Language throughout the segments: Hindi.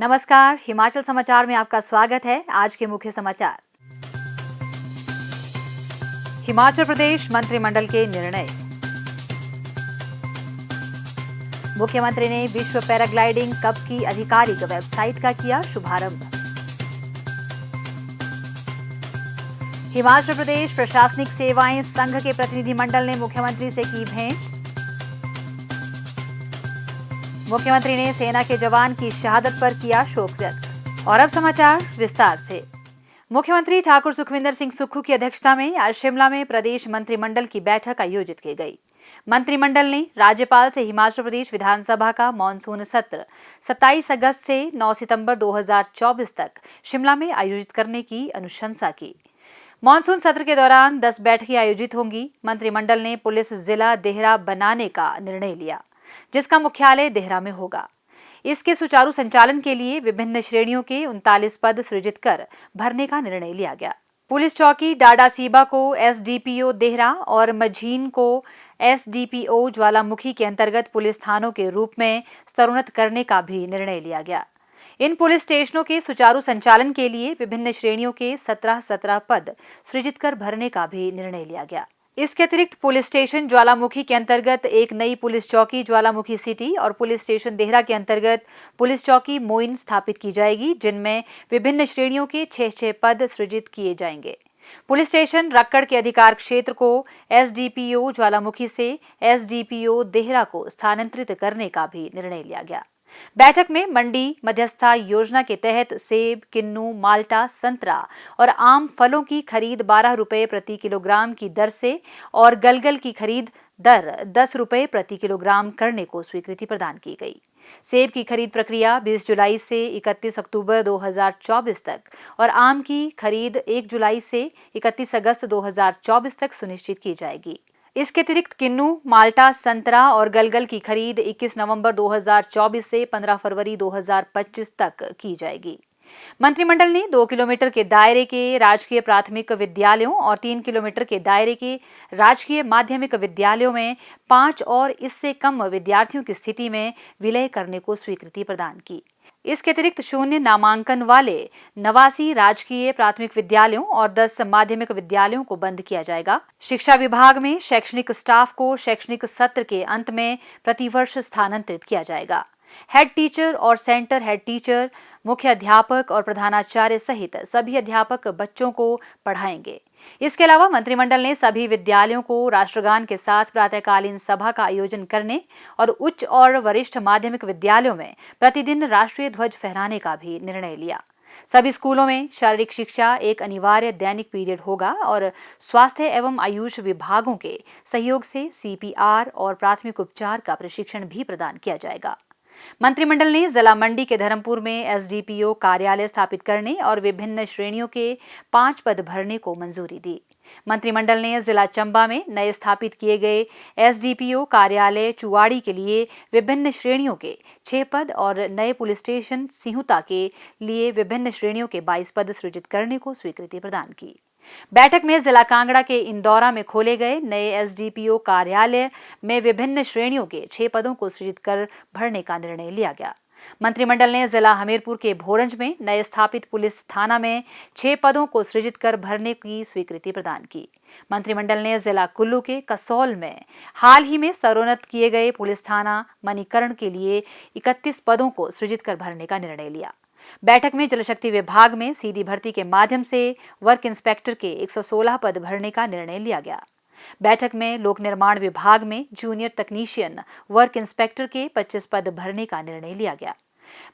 नमस्कार, हिमाचल समाचार में आपका स्वागत है। आज के मुख्य समाचार। हिमाचल प्रदेश मंत्रिमंडल के निर्णय। मुख्यमंत्री ने विश्व पैराग्लाइडिंग कप की आधिकारिक वेबसाइट का किया शुभारंभ। हिमाचल प्रदेश प्रशासनिक सेवाएं संघ के प्रतिनिधिमंडल ने मुख्यमंत्री से की भेंट। मुख्यमंत्री ने सेना के जवान की शहादत पर किया शोक व्यक्त। और अब समाचार विस्तार से। मुख्यमंत्री ठाकुर सुखविंदर सिंह सुक्खू की अध्यक्षता में आज शिमला में प्रदेश मंत्रिमंडल की बैठक आयोजित की गई। मंत्रिमंडल ने राज्यपाल से हिमाचल प्रदेश विधानसभा का मानसून सत्र 27 अगस्त से 9 सितंबर 2024 तक शिमला में आयोजित करने की अनुशंसा की। मानसून सत्र के दौरान 10 बैठकें आयोजित होंगी। मंत्रिमंडल ने पुलिस जिला देहरा बनाने का निर्णय लिया, जिसका मुख्यालय देहरा में होगा। इसके सुचारू संचालन के लिए विभिन्न श्रेणियों के 39 पद सृजित कर भरने का निर्णय लिया गया। पुलिस चौकी डाडासीबा को एसडीपीओ देहरा और मझीन को एसडीपीओ ज्वालामुखी के अंतर्गत पुलिस थानों के रूप में स्तरोन्नत करने का भी निर्णय लिया गया। इन पुलिस स्टेशनों के सुचारू संचालन के लिए विभिन्न श्रेणियों के 17 पद सृजित कर भरने का भी निर्णय लिया गया। इसके अतिरिक्त पुलिस स्टेशन ज्वालामुखी के अंतर्गत एक नई पुलिस चौकी ज्वालामुखी सिटी और पुलिस स्टेशन देहरा के अंतर्गत पुलिस चौकी मोइन स्थापित की जाएगी, जिनमें विभिन्न श्रेणियों के 6 पद सृजित किए जाएंगे। पुलिस स्टेशन रक्कड़ के अधिकार क्षेत्र को एसडीपीओ ज्वालामुखी से एसडीपीओ देहरा को स्थानांतरित करने का भी निर्णय लिया गया। बैठक में मंडी मध्यस्थता योजना के तहत सेब, किन्नू, माल्टा, संतरा और आम फलों की खरीद 12 रुपए प्रति किलोग्राम की दर से और गलगल की खरीद दर 10 रुपए प्रति किलोग्राम करने को स्वीकृति प्रदान की गई। सेब की खरीद प्रक्रिया 20 जुलाई से 31 अक्टूबर 2024 तक और आम की खरीद 1 जुलाई से 31 अगस्त 2024 तक सुनिश्चित की जाएगी। इसके अतिरिक्त किन्नू, माल्टा, संतरा और गलगल की खरीद 21 नवंबर 2024 से 15 फरवरी 2025 तक की जाएगी। मंत्रिमंडल ने 2 किलोमीटर के दायरे के राजकीय प्राथमिक विद्यालयों और 3 किलोमीटर के दायरे के राजकीय माध्यमिक विद्यालयों में 5 और इससे कम विद्यार्थियों की स्थिति में विलय करने को स्वीकृति प्रदान की। इसके अतिरिक्त 0 नामांकन वाले 89 राजकीय प्राथमिक विद्यालयों और 10 माध्यमिक विद्यालयों को बंद किया जाएगा। शिक्षा विभाग में शैक्षणिक स्टाफ को शैक्षणिक सत्र के अंत में प्रतिवर्ष स्थानांतरित किया जाएगा। हेड टीचर और सेंटर हेड टीचर, मुख्य अध्यापक और प्रधानाचार्य सहित सभी अध्यापक बच्चों को पढ़ाएंगे। इसके अलावा मंत्रिमंडल ने सभी विद्यालयों को राष्ट्रगान के साथ प्रातःकालीन सभा का आयोजन करने और उच्च और वरिष्ठ माध्यमिक विद्यालयों में प्रतिदिन राष्ट्रीय ध्वज फहराने का भी निर्णय लिया। सभी स्कूलों में शारीरिक शिक्षा एक अनिवार्य दैनिक पीरियड होगा और स्वास्थ्य एवं आयुष विभागों के सहयोग से सीपीआर और प्राथमिक उपचार का प्रशिक्षण भी प्रदान किया जाएगा। मंत्रिमंडल ने जिला मंडी के धर्मपुर में एसडीपीओ कार्यालय स्थापित करने और विभिन्न श्रेणियों के 5 पद भरने को मंजूरी दी। मंत्रिमंडल ने जिला चंबा में नए स्थापित किए गए एसडीपीओ कार्यालय चुवाड़ी के लिए विभिन्न श्रेणियों के 6 पद और नए पुलिस स्टेशन सिहुता के लिए विभिन्न श्रेणियों के 22 पद सृजित करने को स्वीकृति प्रदान की। बैठक में जिला कांगड़ा के इंदौरा में खोले गए नए एसडीपीओ कार्यालय में विभिन्न श्रेणियों के 6 पदों को सृजित कर भरने का निर्णय लिया गया। मंत्रिमंडल ने जिला हमीरपुर के भोरंज में नए स्थापित पुलिस थाना में 6 पदों को सृजित कर भरने की स्वीकृति प्रदान की। मंत्रिमंडल ने जिला कुल्लू के कसौल में हाल ही में स्तरोन्नत किए गए पुलिस थाना मणिकर्ण के लिए 31 पदों को सृजित कर भरने का निर्णय लिया। बैठक में जलशक्ति विभाग में सीधी भर्ती के माध्यम से वर्क इंस्पेक्टर के 116 पद भरने का निर्णय लिया गया। बैठक में लोक निर्माण विभाग में जूनियर तकनीशियन वर्क इंस्पेक्टर के 25 पद भरने का निर्णय लिया गया।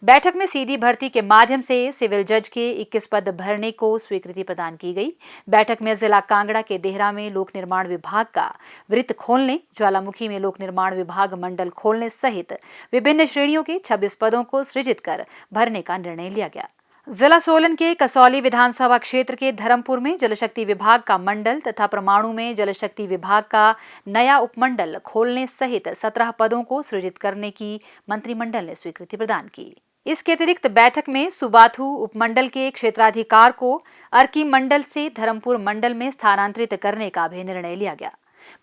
बैठक में सीधी भर्ती के माध्यम से सिविल जज के 21 पद भरने को स्वीकृति प्रदान की गई। बैठक में जिला कांगड़ा के देहरा में लोक निर्माण विभाग का वृत्त खोलने, ज्वालामुखी में लोक निर्माण विभाग मंडल खोलने सहित विभिन्न श्रेणियों के 26 पदों को सृजित कर भरने का निर्णय लिया गया। जिला सोलन के कसौली विधानसभा क्षेत्र के धर्मपुर में जलशक्ति विभाग का मंडल तथा परमाणु में जलशक्ति विभाग का नया उपमंडल खोलने सहित 17 पदों को सृजित करने की मंत्रिमंडल ने स्वीकृति प्रदान की। इसके अतिरिक्त बैठक में सुबाथू उपमंडल के क्षेत्राधिकार को अर्की मंडल से धर्मपुर मंडल में स्थानांतरित करने का भी निर्णय लिया गया।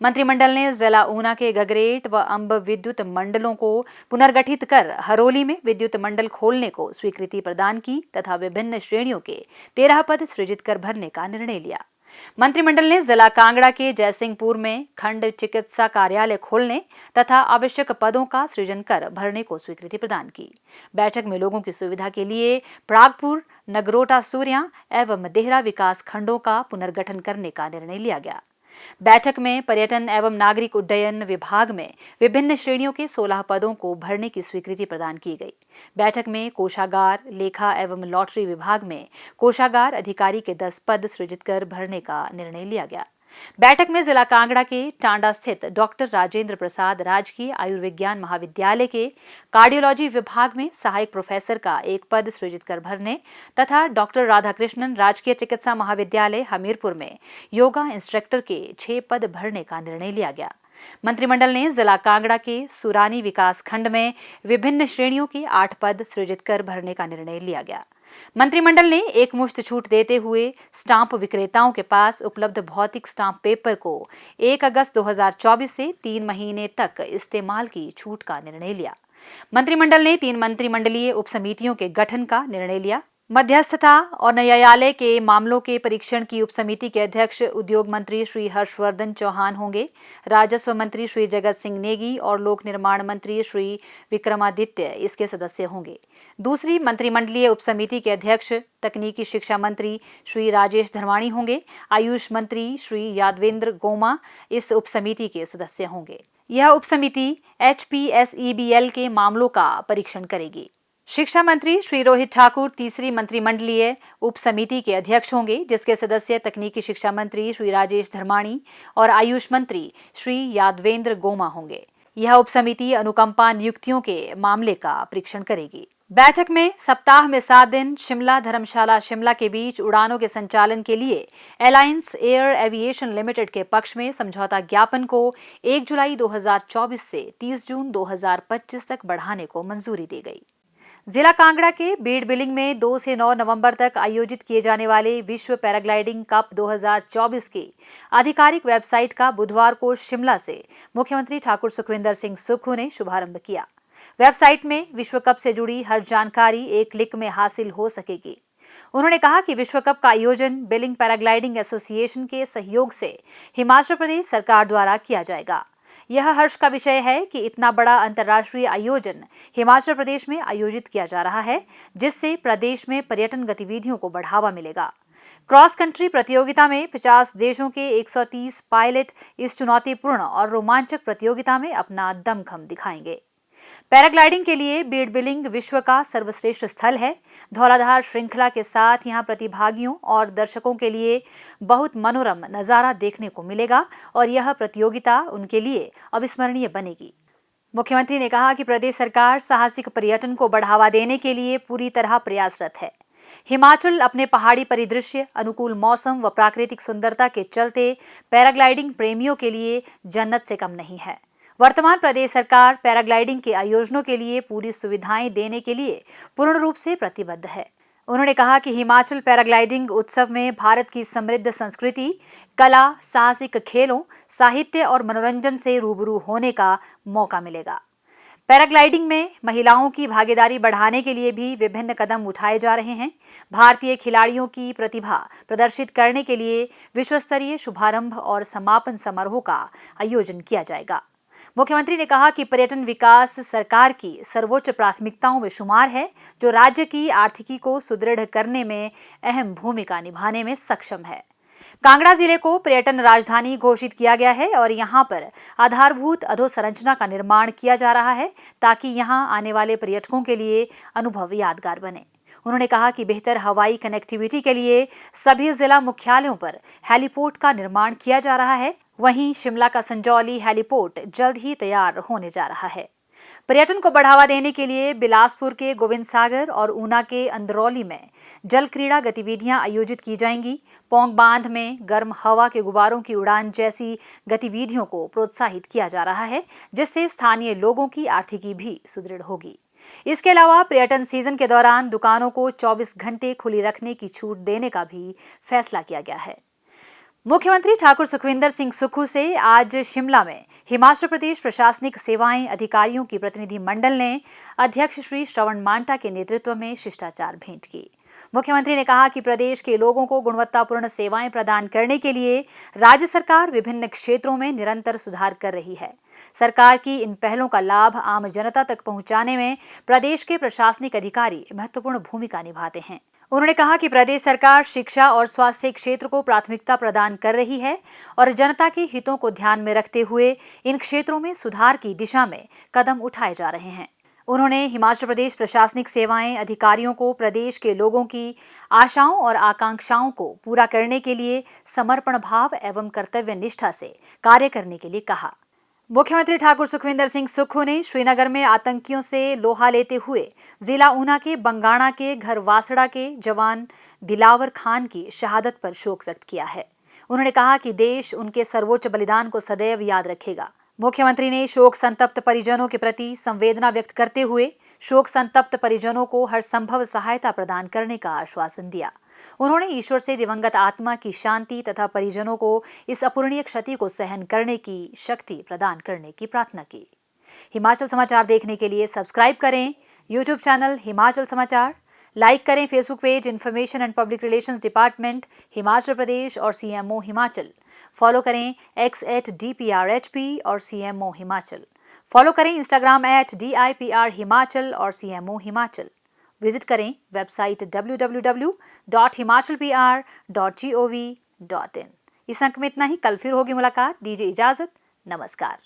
मंत्रिमंडल ने जिला ऊना के गगरेट व अंब विद्युत मंडलों को पुनर्गठित कर हरोली में विद्युत मंडल खोलने को स्वीकृति प्रदान की तथा विभिन्न श्रेणियों के 13 पद सृजित कर भरने का निर्णय लिया। मंत्रिमंडल ने जिला कांगड़ा के जयसिंहपुर में खंड चिकित्सा कार्यालय खोलने तथा आवश्यक पदों का सृजन कर भरने को स्वीकृति प्रदान की। बैठक में लोगों की सुविधा के लिए प्रागपुर, नगरोटा सूर्या एवं देहरा विकास खंडों का पुनर्गठन करने का निर्णय लिया गया। बैठक में पर्यटन एवं नागरिक उड्डयन विभाग में विभिन्न श्रेणियों के 16 पदों को भरने की स्वीकृति प्रदान की गई। बैठक में कोषागार, लेखा एवं लॉटरी विभाग में कोषागार अधिकारी के 10 पद सृजित कर भरने का निर्णय लिया गया। बैठक में जिला कांगड़ा के टांडा स्थित डॉक्टर राजेंद्र प्रसाद राजकीय आयुर्विज्ञान महाविद्यालय के कार्डियोलॉजी विभाग में सहायक प्रोफेसर का 1 पद सृजित कर भरने तथा डॉक्टर राधाकृष्णन राजकीय चिकित्सा महाविद्यालय हमीरपुर में योगा इंस्ट्रक्टर के 6 पद भरने का निर्णय लिया गया। मंत्रिमंडल ने जिला कांगड़ा के सुरानी विकास खंड में विभिन्न श्रेणियों के 8 पद सृजित कर भरने का निर्णय लिया गया। मंत्रिमंडल ने एकमुश्त छूट देते हुए स्टाम्प विक्रेताओं के पास उपलब्ध भौतिक स्टाम्प पेपर को 1 अगस्त 2024 से 3 महीने तक इस्तेमाल की छूट का निर्णय लिया। मंत्रिमंडल ने 3 मंत्रिमंडलीय उपसमितियों के गठन का निर्णय लिया। मध्यस्थता और न्यायालय के मामलों के परीक्षण की उपसमिति के अध्यक्ष उद्योग मंत्री श्री हर्षवर्धन चौहान होंगे। राजस्व मंत्री श्री जगत सिंह नेगी और लोक निर्माण मंत्री श्री विक्रमादित्य इसके सदस्य होंगे। दूसरी मंत्रिमंडलीय उपसमिति के अध्यक्ष तकनीकी शिक्षा मंत्री श्री राजेश धर्माणी होंगे। आयुष मंत्री श्री यादवेंद्र गोमा इस उपसमिति के सदस्य होंगे। यह उपसमिति HPSEBL के मामलों का परीक्षण करेगी। शिक्षा मंत्री श्री रोहित ठाकुर तीसरी मंत्रिमंडलीय उपसमिति के अध्यक्ष होंगे, जिसके सदस्य तकनीकी शिक्षा मंत्री श्री राजेश धर्माणी और आयुष मंत्री श्री यादवेंद्र गोमा होंगे। यह उपसमिति अनुकंपा नियुक्तियों के मामले का परीक्षण करेगी। बैठक में सप्ताह में 7 दिन शिमला धर्मशाला शिमला के बीच उड़ानों के संचालन के लिए अलायंस एयर एविएशन लिमिटेड के पक्ष में समझौता ज्ञापन को 1 जुलाई 2024 से 30 जून 2025 तक बढ़ाने को मंजूरी दी गई। जिला कांगड़ा के बीड़ बिलिंग में 2 से 9 नवंबर तक आयोजित किए जाने वाले विश्व पैराग्लाइडिंग कप 2024 की आधिकारिक वेबसाइट का बुधवार को शिमला से मुख्यमंत्री ठाकुर सुखविंदर सिंह सुक्खू ने शुभारंभ किया। वेबसाइट में विश्व कप से जुड़ी हर जानकारी एक क्लिक में हासिल हो सकेगी। उन्होंने कहा कि विश्व कप का आयोजन बिलिंग पैराग्लाइडिंग एसोसिएशन के सहयोग से हिमाचल प्रदेश सरकार द्वारा किया जाएगा। यह हर्ष का विषय है कि इतना बड़ा अंतर्राष्ट्रीय आयोजन हिमाचल प्रदेश में आयोजित किया जा रहा है, जिससे प्रदेश में पर्यटन गतिविधियों को बढ़ावा मिलेगा। क्रॉस कंट्री प्रतियोगिता में 50 देशों के 130 पायलट इस चुनौतीपूर्ण और रोमांचक प्रतियोगिता में अपना दमखम दिखाएंगे। पैराग्लाइडिंग के लिए बीड़ बिलिंग विश्व का सर्वश्रेष्ठ स्थल है। धौलाधार श्रृंखला के साथ यहां प्रतिभागियों और दर्शकों के लिए बहुत मनोरम नजारा देखने को मिलेगा और यह प्रतियोगिता उनके लिए अविस्मरणीय बनेगी। मुख्यमंत्री ने कहा कि प्रदेश सरकार साहसिक पर्यटन को बढ़ावा देने के लिए पूरी तरह प्रयासरत है। हिमाचल अपने पहाड़ी परिदृश्य, अनुकूल मौसम व प्राकृतिक सुंदरता के चलते पैराग्लाइडिंग प्रेमियों के लिए जन्नत से कम नहीं है। वर्तमान प्रदेश सरकार पैराग्लाइडिंग के आयोजनों के लिए पूरी सुविधाएं देने के लिए पूर्ण रूप से प्रतिबद्ध है। उन्होंने कहा कि हिमाचल पैराग्लाइडिंग उत्सव में भारत की समृद्ध संस्कृति, कला, साहसिक खेलों, साहित्य और मनोरंजन से रूबरू होने का मौका मिलेगा। पैराग्लाइडिंग में महिलाओं की भागीदारी बढ़ाने के लिए भी विभिन्न कदम उठाए जा रहे हैं। भारतीय खिलाड़ियों की प्रतिभा प्रदर्शित करने के लिए विश्वस्तरीय शुभारंभ और समापन समारोह का आयोजन किया जाएगा। मुख्यमंत्री ने कहा कि पर्यटन विकास सरकार की सर्वोच्च प्राथमिकताओं में शुमार है, जो राज्य की आर्थिकी को सुदृढ़ करने में अहम भूमिका निभाने में सक्षम है। कांगड़ा जिले को पर्यटन राजधानी घोषित किया गया है और यहां पर आधारभूत अधोसंरचना का निर्माण किया जा रहा है, ताकि यहां आने वाले पर्यटकों के लिए अनुभव यादगार बने। उन्होंने कहा कि बेहतर हवाई कनेक्टिविटी के लिए सभी जिला मुख्यालयों पर हेलीपोर्ट का निर्माण किया जा रहा है। वहीं शिमला का संजौली हेलीपोर्ट जल्द ही तैयार होने जा रहा है। पर्यटन को बढ़ावा देने के लिए बिलासपुर के गोविंद सागर और ऊना के अंदरौली में जल क्रीड़ा गतिविधियां आयोजित की जाएंगी। पौंग बांध में गर्म हवा के गुब्बारों की उड़ान जैसी गतिविधियों को प्रोत्साहित किया जा रहा है, जिससे स्थानीय लोगों की आर्थिकी भी सुदृढ़ होगी। इसके अलावा पर्यटन सीजन के दौरान दुकानों को 24 घंटे खुली रखने की छूट देने का भी फैसला किया गया है। मुख्यमंत्री ठाकुर सुखविंदर सिंह सुक्खू से आज शिमला में हिमाचल प्रदेश प्रशासनिक सेवाएं अधिकारियों की प्रतिनिधि मंडल ने अध्यक्ष श्री श्रवण मांटा के नेतृत्व में शिष्टाचार भेंट की। मुख्यमंत्री ने कहा कि प्रदेश के लोगों को गुणवत्तापूर्ण सेवाएं प्रदान करने के लिए राज्य सरकार विभिन्न क्षेत्रों में निरंतर सुधार कर रही है। सरकार की इन पहलों का लाभ आम जनता तक पहुंचाने में प्रदेश के प्रशासनिक अधिकारी महत्वपूर्ण भूमिका निभाते हैं। उन्होंने कहा कि प्रदेश सरकार शिक्षा और स्वास्थ्य क्षेत्र को प्राथमिकता प्रदान कर रही है और जनता के हितों को ध्यान में रखते हुए इन क्षेत्रों में सुधार की दिशा में कदम उठाए जा रहे हैं। उन्होंने हिमाचल प्रदेश प्रशासनिक सेवाएं अधिकारियों को प्रदेश के लोगों की आशाओं और आकांक्षाओं को पूरा करने के लिए समर्पण भाव एवं कर्तव्य निष्ठा से कार्य करने के लिए कहा। मुख्यमंत्री ठाकुर सुखविंदर सिंह सुक्खू ने श्रीनगर में आतंकियों से लोहा लेते हुए जिला ऊना के बंगाणा के घर वासड़ा के जवान दिलावर खान की शहादत पर शोक व्यक्त किया है। उन्होंने कहा कि देश उनके सर्वोच्च बलिदान को सदैव याद रखेगा। मुख्यमंत्री ने शोक संतप्त परिजनों के प्रति संवेदना व्यक्त करते हुए शोक संतप्त परिजनों को हर संभव सहायता प्रदान करने का आश्वासन दिया। उन्होंने ईश्वर से दिवंगत आत्मा की शांति तथा परिजनों को इस अपूरणीय क्षति को सहन करने की शक्ति प्रदान करने की प्रार्थना की। हिमाचल समाचार देखने के लिए सब्सक्राइब करें यूट्यूब चैनल हिमाचल समाचार, लाइक करें Facebook page information and public relations department Himachal Pradesh और CMO हिमाचल, फॉलो करें X@DPRHP और CMO हिमाचल, फॉलो करें इंस्टाग्राम @DIPR हिमाचल और CMO हिमाचल। विजिट करें वेबसाइट www.himachalpr.gov.in। इस अंक में इतना ही। कल फिर होगी मुलाकात। दीजिए इजाजत। नमस्कार।